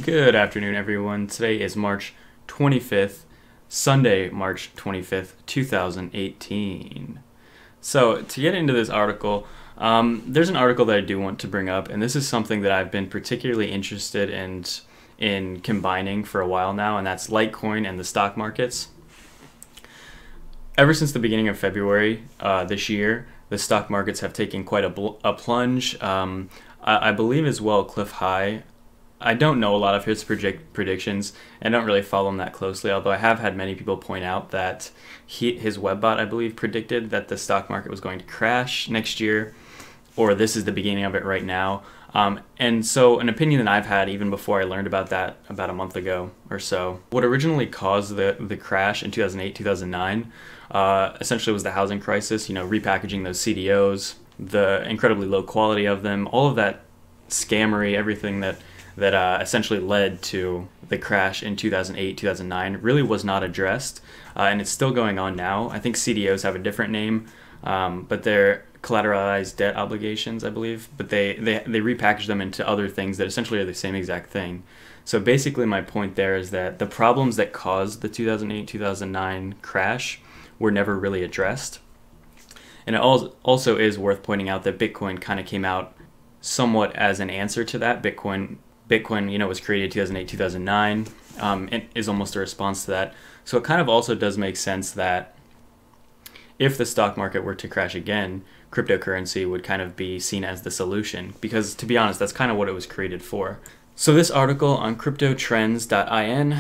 Good afternoon, everyone. Today is March 25th, Sunday, March 25th, 2018. So, to get into this article, there's an article that I do want to bring up, and this is something that I've been particularly interested in combining for a while now, and that's Litecoin and the stock markets. Ever since the beginning of February this year, the stock markets have taken quite a plunge. I believe as well cliff high. I don't know a lot of his predictions and don't really follow him that closely, although I have had many people point out that his webbot, I believe, predicted that the stock market was going to crash next year, or this is the beginning of it right now. And so an opinion that I've had even before I learned about that about a month ago or so, what originally caused the crash in 2008, 2009, essentially was the housing crisis, repackaging those CDOs, the incredibly low quality of them, all of that scammery, everything that essentially led to the crash in 2008, 2009 really was not addressed, and it's still going on now. I think CDOs have a different name, but they're collateralized debt obligations, I believe, but they repackage them into other things that essentially are the same exact thing. So basically my point there is that the problems that caused the 2008, 2009 crash were never really addressed. And it also is worth pointing out that Bitcoin kind of came out somewhat as an answer to that. Bitcoin, was created 2008, 2009, and is almost a response to that. So it kind of also does make sense that if the stock market were to crash again, cryptocurrency would kind of be seen as the solution, because to be honest, that's kind of what it was created for. So this article on cryptotrends.in,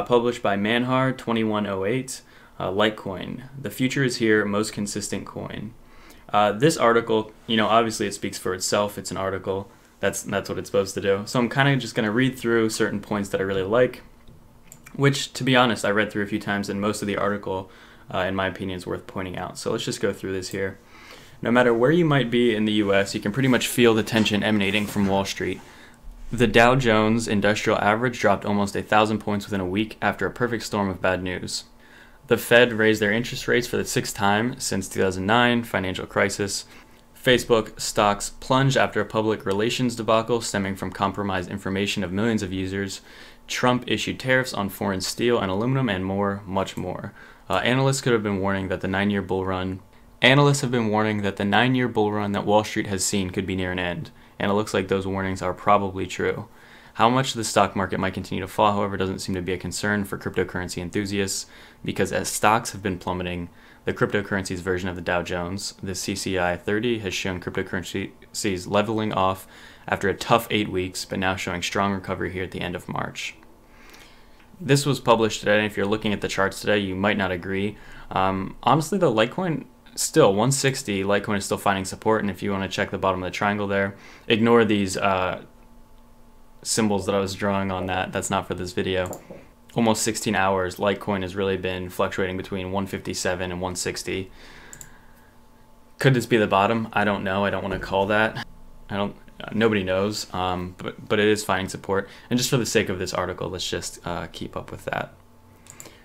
published by Manhar 2108, Litecoin, the future is here, most consistent coin. This article, obviously it speaks for itself. It's an article. That's what it's supposed to do. So I'm kind of just going to read through certain points that I really like, which, to be honest, I read through a few times, and most of the article, in my opinion, is worth pointing out. So let's just go through this here. No matter where you might be in the US, you can pretty much feel the tension emanating from Wall Street. The Dow Jones Industrial Average dropped almost 1,000 points within a week after a perfect storm of bad news. The Fed raised their interest rates for the 6th time since 2009 financial crisis. Facebook stocks plunged after a public relations debacle stemming from compromised information of millions of users. Trump issued tariffs on foreign steel and aluminum, and more, much more. Analysts have been warning that the 9-year bull run that Wall Street has seen could be near an end, and it looks like those warnings are probably true. How much the stock market might continue to fall, however, doesn't seem to be a concern for cryptocurrency enthusiasts, because as stocks have been plummeting, the cryptocurrency's version of the Dow Jones, the CCI 30, has shown cryptocurrencies leveling off after a tough 8 weeks, but now showing strong recovery here at the end of March. This was published today, and if you're looking at the charts today, you might not agree. Honestly, the Litecoin, still 160, Litecoin is still finding support, and if you want to check the bottom of the triangle there, ignore these symbols that I was drawing on that's not for this video. Almost 16 hours, Litecoin has really been fluctuating between 157 and 160. Could this be the bottom? I don't know. I don't want to call that. Nobody knows, but it is finding support. And just for the sake of this article, let's just keep up with that.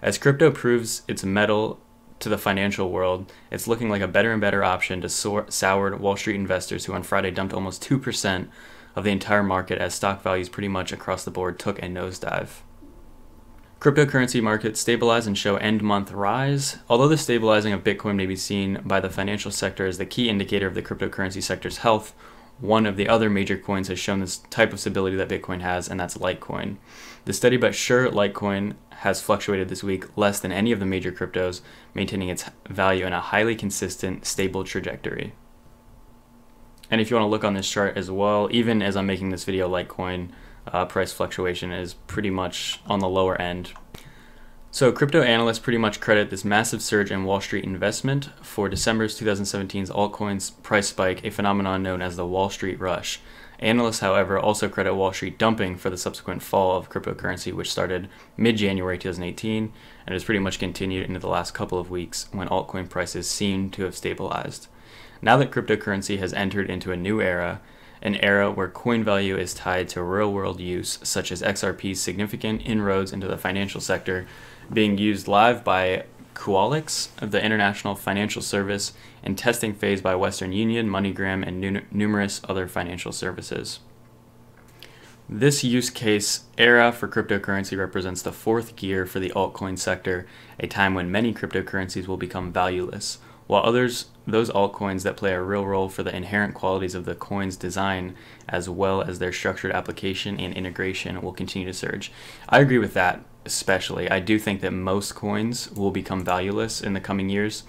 As crypto proves its mettle to the financial world, it's looking like a better and better option to soured Wall Street investors who on Friday dumped almost 2% of the entire market as stock values pretty much across the board took a nosedive. Cryptocurrency markets stabilize and show end-month rise. Although the stabilizing of Bitcoin may be seen by the financial sector as the key indicator of the cryptocurrency sector's health, one of the other major coins has shown this type of stability that Bitcoin has, and that's Litecoin. The steady but sure Litecoin has fluctuated this week less than any of the major cryptos, maintaining its value in a highly consistent, stable trajectory. And if you want to look on this chart as well, even as I'm making this video, Litecoin price fluctuation is pretty much on the lower end. So crypto analysts pretty much credit this massive surge in Wall Street investment for December's 2017's altcoins price spike, a phenomenon known as the Wall Street rush. Analysts, however, also credit Wall Street dumping for the subsequent fall of cryptocurrency, which started mid-January 2018 and has pretty much continued into the last couple of weeks when altcoin prices seem to have stabilized. Now that cryptocurrency has entered into a new era, an era where coin value is tied to real-world use, such as XRP's significant inroads into the financial sector, being used live by QUALIX, the International Financial Service, in testing phase by Western Union, MoneyGram, and numerous other financial services. This use case era for cryptocurrency represents the fourth gear for the altcoin sector, a time when many cryptocurrencies will become valueless, while those altcoins that play a real role for the inherent qualities of the coin's design as well as their structured application and integration will continue to surge. I agree with that, especially. I do think that most coins will become valueless in the coming years.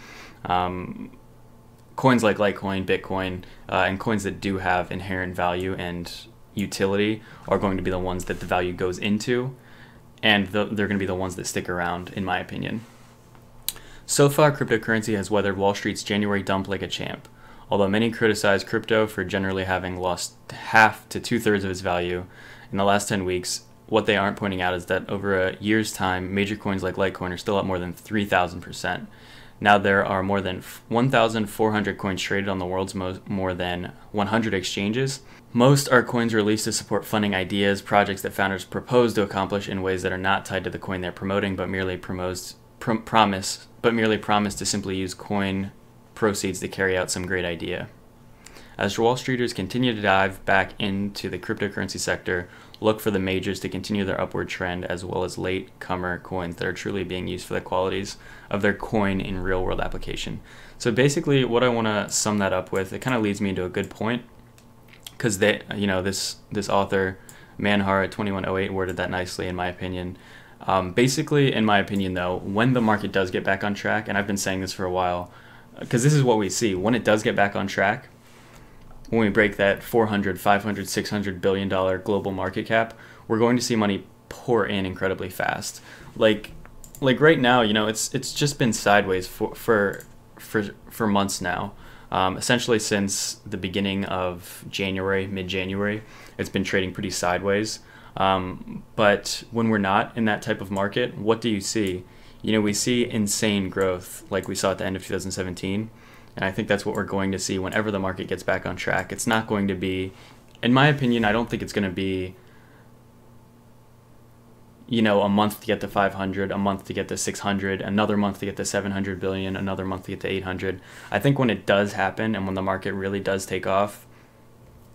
Coins like Litecoin, Bitcoin, and coins that do have inherent value and utility are going to be the ones that the value goes into, and they're going to be the ones that stick around, in my opinion. So far, cryptocurrency has weathered Wall Street's January dump like a champ. Although many criticize crypto for generally having lost half to two-thirds of its value in the last 10 weeks, what they aren't pointing out is that over a year's time, major coins like Litecoin are still up more than 3,000%. Now there are more than 1,400 coins traded on the world's more than 100 exchanges. Most are coins released to support funding ideas, projects that founders propose to accomplish in ways that are not tied to the coin they're promoting, but merely promise to simply use coin proceeds to carry out some great idea. As Wall Streeters continue to dive back into the cryptocurrency sector, look for the majors to continue their upward trend, as well as late-comer coins that are truly being used for the qualities of their coin in real-world application. So basically, what I want to sum that up with, it kind of leads me into a good point, because this author, Manhar at 2108, worded that nicely, in my opinion. Basically, in my opinion, though, when the market does get back on track, and I've been saying this for a while, because this is what we see, when it does get back on track, when we break that 400, 500, 600 billion dollar global market cap, we're going to see money pour in incredibly fast. Like right now, it's just been sideways for months now. Essentially since the beginning of January, mid-January, it's been trading pretty sideways. But when we're not in that type of market, what do you see? We see insane growth like we saw at the end of 2017. And I think that's what we're going to see whenever the market gets back on track. It's not going to be, in my opinion, I don't think it's going to be, a month to get to 500, a month to get to 600, another month to get to 700 billion, another month to get to 800. I think when it does happen and when the market really does take off,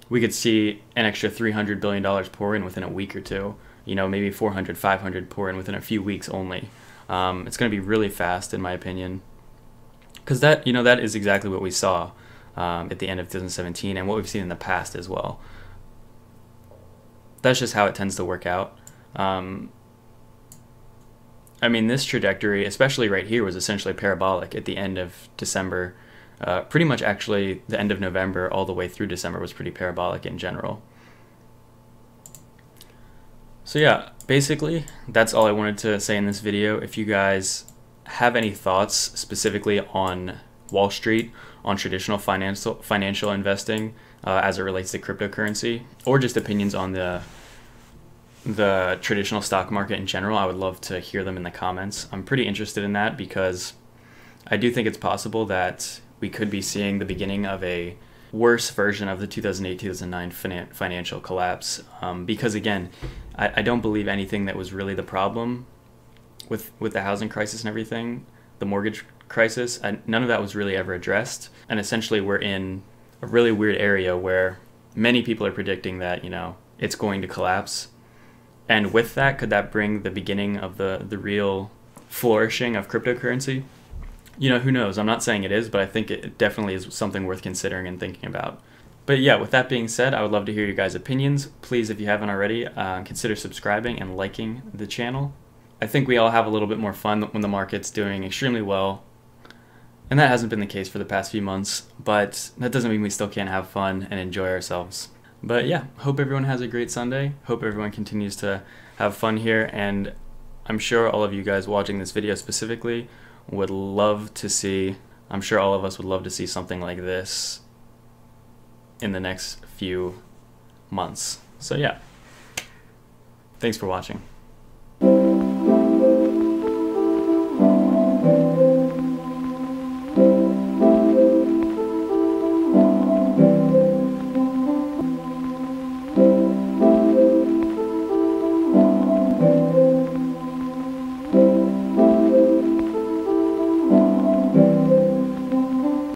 we could see an extra $300 billion pour in within a week or two. Maybe 400, 500 pour in within a few weeks only. It's going to be really fast, in my opinion. Because that is exactly what we saw at the end of 2017 and what we've seen in the past as well. That's just how it tends to work out. This trajectory, especially right here, was essentially parabolic at the end of December. Pretty much actually the end of November all the way through December was pretty parabolic in general. So yeah, basically that's all I wanted to say in this video. If you guys have any thoughts specifically on Wall Street, on traditional financial investing as it relates to cryptocurrency, or just opinions on the traditional stock market in general, I would love to hear them in the comments. I'm pretty interested in that because I do think it's possible that we could be seeing the beginning of a worse version of the 2008-2009 financial collapse. Because again, I don't believe anything that was really the problem with the housing crisis and everything, the mortgage crisis, none of that was really ever addressed. And essentially we're in a really weird area where many people are predicting that, it's going to collapse. And with that, could that bring the beginning of the real flourishing of cryptocurrency? Who knows? I'm not saying it is, but I think it definitely is something worth considering and thinking about. But yeah, with that being said, I would love to hear your guys' opinions. Please, if you haven't already, consider subscribing and liking the channel. I think we all have a little bit more fun when the market's doing extremely well. And that hasn't been the case for the past few months, but that doesn't mean we still can't have fun and enjoy ourselves. But yeah, hope everyone has a great Sunday. Hope everyone continues to have fun here. And I'm sure all of you guys watching this video specifically would love to see, I'm sure all of us would love to see something like this in the next few months. So yeah, thanks for watching.